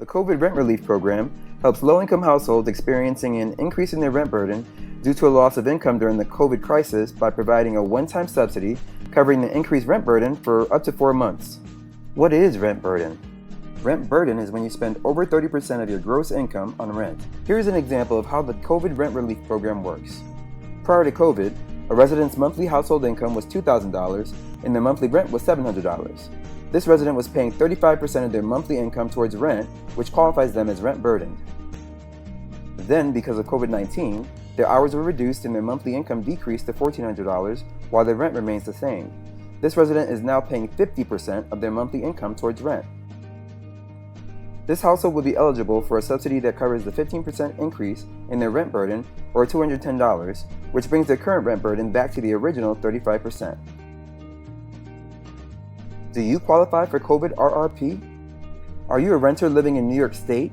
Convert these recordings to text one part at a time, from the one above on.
The COVID Rent Relief Program helps low-income households experiencing an increase in their rent burden due to a loss of income during the COVID crisis by providing a one-time subsidy covering the increased rent burden for up to 4 months. What is rent burden? Rent burden is when you spend over 30% of your gross income on rent. Here's an example of how the COVID Rent Relief Program works. Prior to COVID, a resident's monthly household income was $2,000 and their monthly rent was $700. This resident was paying 35% of their monthly income towards rent, which qualifies them as rent burdened. Then, because of COVID-19, their hours were reduced and their monthly income decreased to $1,400 while their rent remains the same. This resident is now paying 50% of their monthly income towards rent. This household would be eligible for a subsidy that covers the 15% increase in their rent burden, or $210, which brings their current rent burden back to the original 35%. Do you qualify for COVID RRP? Are you a renter living in New York State?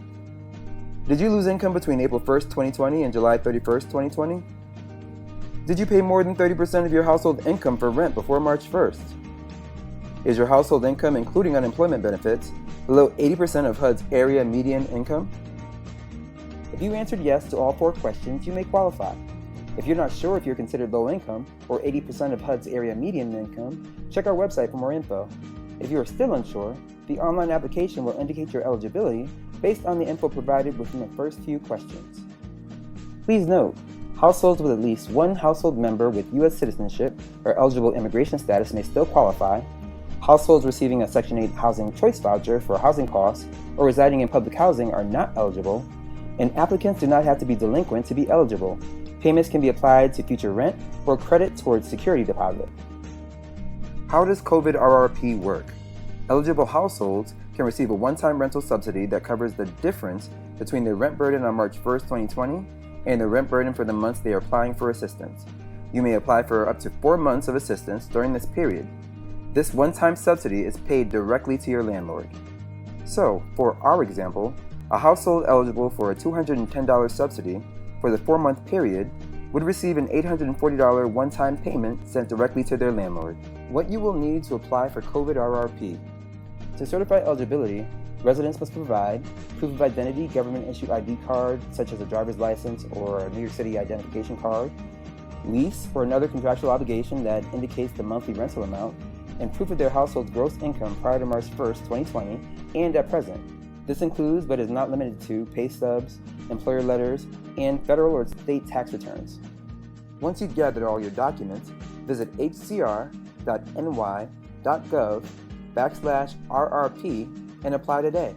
Did you lose income between April 1st, 2020 and July 31st, 2020? Did you pay more than 30% of your household income for rent before March 1st? Is your household income, including unemployment benefits, below 80% of HUD's area median income? If you answered yes to all 4 questions, you may qualify. If you're not sure if you're considered low income or 80% of HUD's area median income, check our website for more info. If you are still unsure, the online application will indicate your eligibility based on the info provided within the first few questions. Please note, households with at least one household member with U.S. citizenship or eligible immigration status may still qualify. Households receiving a Section 8 housing choice voucher for housing costs or residing in public housing are not eligible, and applicants do not have to be delinquent to be eligible. Payments can be applied to future rent or credit towards security deposit. How does COVID RRP work? Eligible households can receive a one-time rental subsidy that covers the difference between their rent burden on March 1st, 2020 and the rent burden for the months they are applying for assistance. You may apply for up to 4 months of assistance during this period. This one-time subsidy is paid directly to your landlord. So, for our example, a household eligible for a $210 subsidy for the 4-month period would receive an $840 one-time payment sent directly to their landlord. What you will need to apply for COVID RRP. To certify eligibility, residents must provide proof of identity, government-issued ID card such as a driver's license or a New York City identification card, lease or another contractual obligation that indicates the monthly rental amount, and proof of their household's gross income prior to March 1st, 2020 and at present. This includes but is not limited to pay stubs, employer letters, and federal or state tax returns. Once you've gathered all your documents, visit hcr.ny.gov/RRP and apply today.